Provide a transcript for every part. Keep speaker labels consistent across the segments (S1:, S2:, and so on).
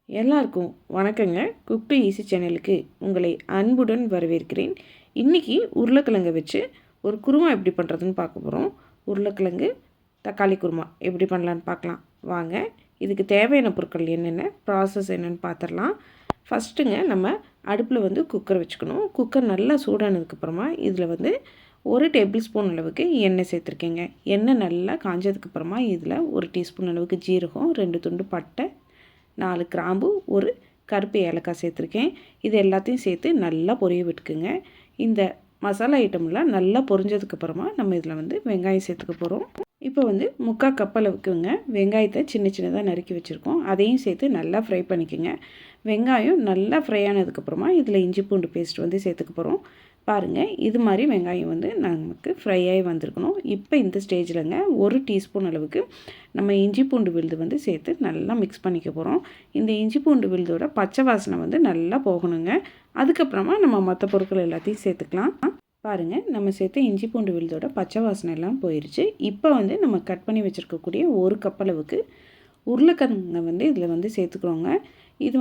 S1: எல்லாருக்கும் வணக்கங்க. Cook to easy சேனலுக்கு உங்களை அன்புடன் வரவேற்கிறேன். இன்றைக்கி உருளைக்கிழங்கை வச்சு ஒரு குருமா எப்படி பண்ணுறதுன்னு பார்க்க போகிறோம். உருளைக்கிழங்கு தக்காளி குருமா எப்படி பண்ணலான்னு பார்க்கலாம் வாங்க. இதுக்கு தேவையான பொருட்கள் என்னென்ன, ப்ராசஸ் என்னென்னு பார்த்துடலாம். ஃபஸ்ட்டுங்க நம்ம அடுப்பில் குக்கர் வச்சுக்கணும். குக்கர் நல்லா சூடானதுக்கப்புறமா இதில் 1 டேபிள் ஸ்பூன் அளவுக்கு எண்ணெய் சேர்த்துருக்கேங்க. எண்ணெய் நல்லா காஞ்சதுக்கப்புறமா இதில் 1 டீஸ்பூன் அளவுக்கு ஜீரகம், 2 துண்டு பட்டை, 4 கிராம்பு, ஒரு கருப்பு ஏலக்காய் சேர்த்துருக்கேன். இது எல்லாத்தையும் சேர்த்து நல்லா பொரிய விட்டுக்குங்க. இந்த மசாலா ஐட்டம்லாம் நல்லா பொரிஞ்சதுக்கப்புறமா நம்ம இதில் வெங்காயம் சேர்த்துக்க போகிறோம். இப்போ 3/4 கப் அளவுக்குங்க வெங்காயத்தை சின்ன சின்னதாக நறுக்கி வச்சுருக்கோம். அதையும் சேர்த்து நல்லா ஃப்ரை பண்ணிக்கோங்க. வெங்காயம் நல்லா ஃப்ரை ஆனதுக்கப்புறமா இதில் இஞ்சி பூண்டு பேஸ்ட் சேர்த்துக்க போகிறோம். பாருங்கள், இது மாதிரி வெங்காயம் நமக்கு ஃப்ரை ஆகி வந்திருக்கணும். இப்போ இந்த ஸ்டேஜில்ங்க 1 டீஸ்பூன் அளவுக்கு நம்ம இஞ்சி பூண்டு விழுது சேர்த்து நல்லா மிக்ஸ் பண்ணிக்க போகிறோம். இந்த இஞ்சி பூண்டு விழுதோட பச்சை வாசனை நல்லா போகணுங்க. அதுக்கப்புறமா நம்ம மற்ற பொருட்கள் எல்லாத்தையும் சேர்த்துக்கலாம். பாருங்கள், நம்ம சேர்த்து இஞ்சி பூண்டு விழுதோட பச்சை வாசனை எல்லாம் போயிடுச்சு. இப்போ நம்ம கட் பண்ணி வச்சுருக்கக்கூடிய 1 கப் அளவுக்கு உருளைக்கிழங்கை இதில் சேர்த்துக்கிறோங்க. இது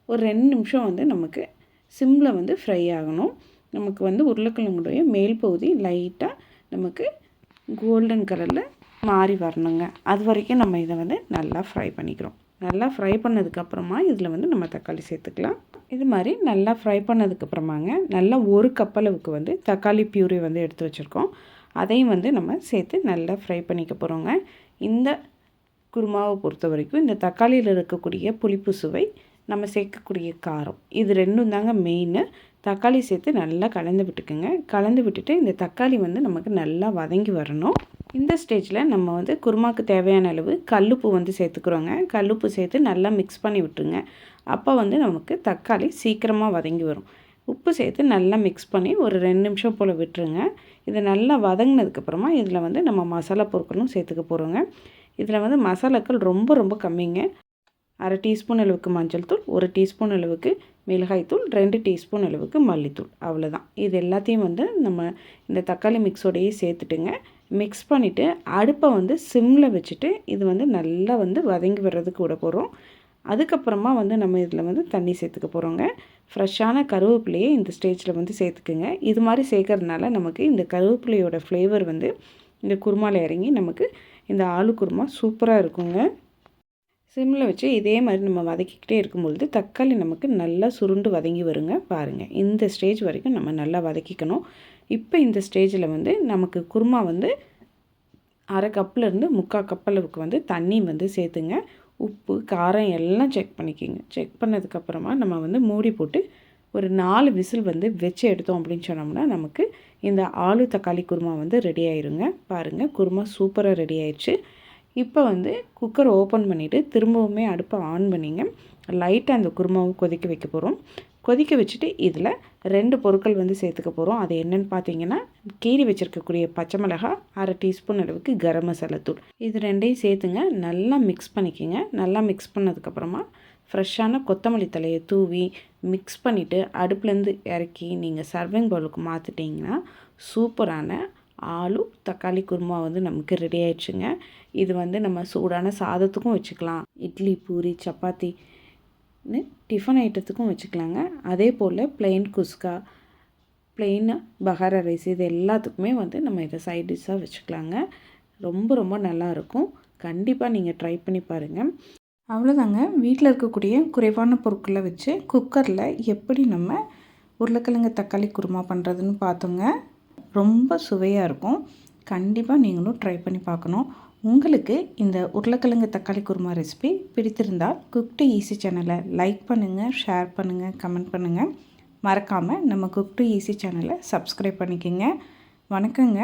S1: ஒரு 2 நிமிஷம் நமக்கு சிம்மில் ஃப்ரை ஆகணும். நமக்கு உருளைக்கிழங்குடைய மேல் பகுதி லைட்டாக நமக்கு கோல்டன் கலரில் மாறி வரணுங்க. அது வரைக்கும் நம்ம இதை நல்லா ஃப்ரை பண்ணிக்கிறோம். நல்லா ஃப்ரை பண்ணதுக்கப்புறமா இதில் நம்ம தக்காளி சேர்த்துக்கலாம். இது மாதிரி நல்லா ஃப்ரை பண்ணதுக்கப்புறமாங்க நல்லா 1 கப் அளவுக்கு தக்காளி பியூரி எடுத்து வச்சுருக்கோம். அதையும் நம்ம சேர்த்து நல்லா ஃப்ரை பண்ணிக்க போகிறோங்க. இந்த குருமாவை பொறுத்த வரைக்கும் இந்த தக்காளியில் இருக்கக்கூடிய புளிப்பு சுவை, நம்ம சேர்க்கக்கூடிய காரம், இது ரெண்டும் தாங்க மெயின். தக்காளி சேர்த்து நல்லா கலந்து விட்டுக்குங்க. கலந்து விட்டுட்டு இந்த தக்காளி நமக்கு நல்லா வதங்கி வரணும். இந்த ஸ்டேஜில் நம்ம குருமாவுக்கு தேவையான அளவு கல்லுப்பு சேர்த்துக்கிறோங்க. கல்லுப்பு சேர்த்து நல்லா மிக்ஸ் பண்ணி விட்டுருங்க. அப்போ நமக்கு தக்காளி சீக்கிரமாக வதங்கி வரும். உப்பு சேர்த்து நல்லா மிக்ஸ் பண்ணி ஒரு 2 நிமிஷம் போல் விட்டுருங்க. இதை நல்லா வதங்கினதுக்கப்புறமா இதில் நம்ம மசாலா பொருட்களும் சேர்த்துக்க போகிறோங்க. இதில் மசாலாக்கள் ரொம்ப ரொம்ப கம்மிங்க. 1/2 டீஸ்பூன் அளவுக்கு மஞ்சள் தூள், 1 டீஸ்பூன் அளவுக்கு மிளகாய்த்தூள், 2 டீஸ்பூன் அளவுக்கு மல்லித்தூள், அவ்வளோதான். இது எல்லாத்தையும் நம்ம இந்த தக்காளி மிக்ஸோடையே சேர்த்துட்டுங்க. மிக்ஸ் பண்ணிவிட்டு அடுப்பை சிம்மில் வச்சுட்டு இது நல்லா வதங்கி வர்றதுக்கு விட போகிறோம். அதுக்கப்புறமா நம்ம இதில் தண்ணி சேர்த்துக்க போகிறோங்க. ஃப்ரெஷ்ஷான கருவேப்பிலையை இந்த ஸ்டேஜில் சேர்த்துக்குங்க. இது மாதிரி சேர்க்கறதுனால நமக்கு இந்த கருவேப்பிலையோட ஃப்ளேவர் இந்த குருமாவில் இறங்கி நமக்கு இந்த ஆலு குருமா சூப்பராக இருக்குங்க. சிம்மில் வச்சு இதே மாதிரி நம்ம வதக்கிக்கிட்டே இருக்கும்பொழுது தக்காளி நமக்கு நல்லா சுருண்டு வதங்கி வருங்க. பாருங்கள், இந்த ஸ்டேஜ் வரைக்கும் நம்ம நல்லா வதக்கிக்கணும். இப்போ இந்த ஸ்டேஜில் நமக்கு குருமா 1/2 கப்லேருந்து 3/4 கப் அளவுக்கு தண்ணி சேர்த்துங்க. உப்பு காரம் எல்லாம் செக் பண்ணிக்கிங்க. செக் பண்ணதுக்கப்புறமா நம்ம மூடி போட்டு ஒரு 4 விசில் வச்சு எடுத்தோம் அப்படின்னு சொன்னோம்னா நமக்கு இந்த ஆலு தக்காளி குருமா ரெடி ஆயிருங்க. பாருங்கள், குருமா சூப்பராக ரெடி ஆயிடுச்சு. இப்போ குக்கர் ஓப்பன் பண்ணிவிட்டு திரும்பவுமே அடுப்பை ஆன் பண்ணிங்க. லைட்டாக அந்த குருமாவை கொதிக்க வைக்க போகிறோம். கொதிக்க வச்சுட்டு இதில் 2 பொருட்கள் சேர்த்துக்க போகிறோம். அது என்னென்னு பார்த்தீங்கன்னா, கீரி வச்சுருக்கக்கூடிய பச்சை மிளகாய், 1/2 டீஸ்பூன் அளவுக்கு கரம் மசாலா தூள், இது 2ஐயும் சேர்த்துங்க. நல்லா மிக்ஸ் பண்ணிக்கிங்க. நல்லா மிக்ஸ் பண்ணதுக்கப்புறமா ஃப்ரெஷ்ஷான கொத்தமல்லி தலையை தூவி மிக்ஸ் பண்ணிவிட்டு அடுப்புலேருந்து இறக்கி நீங்கள் சர்விங் பவுலுக்கு மாற்றிட்டிங்கன்னா சூப்பரான ஆலு தக்காளி குருமா நமக்கு ரெடி ஆயிடுச்சுங்க. இது நம்ம சூடான சாதத்துக்கும் வச்சுக்கலாம், இட்லி, பூரி, சப்பாத்தின்னு டிஃபன் ஐட்டத்துக்கும் வச்சுக்கலாங்க. அதே போல் பிளெயின் குஸ்கா, பிளெயின் பகாரா ரைஸ், இது எல்லாத்துக்குமே நம்ம இதை சைட் டிஷ்ஷாக வச்சுக்கலாங்க. ரொம்ப ரொம்ப நல்லாயிருக்கும். கண்டிப்பாக நீங்கள் ட்ரை பண்ணி பாருங்கள். அவ்வளோதாங்க. வீட்டில் இருக்கக்கூடிய குறைவான பொருட்களை வச்சு குக்கரில் எப்படி நம்ம உருளைக்கிழங்கு தக்காளி குருமா பண்ணுறதுன்னு பார்த்தோங்க. ரொம்ப சுவையாக இருக்கும். கண்டிப்பாக நீங்களும் ட்ரை பண்ணி பார்க்கணும். உங்களுக்கு இந்த உருளைக்கிழங்கு தக்காளி குருமா ரெசிபி பிடித்திருந்தால் குக் டு ஈஸி சேனலை லைக் பண்ணுங்கள், ஷேர் பண்ணுங்கள், கமெண்ட் பண்ணுங்கள். மறக்காமல் நம்ம குக் டு ஈஸி சேனலை சப்ஸ்கிரைப் பண்ணிக்கோங்க. வணக்கங்க.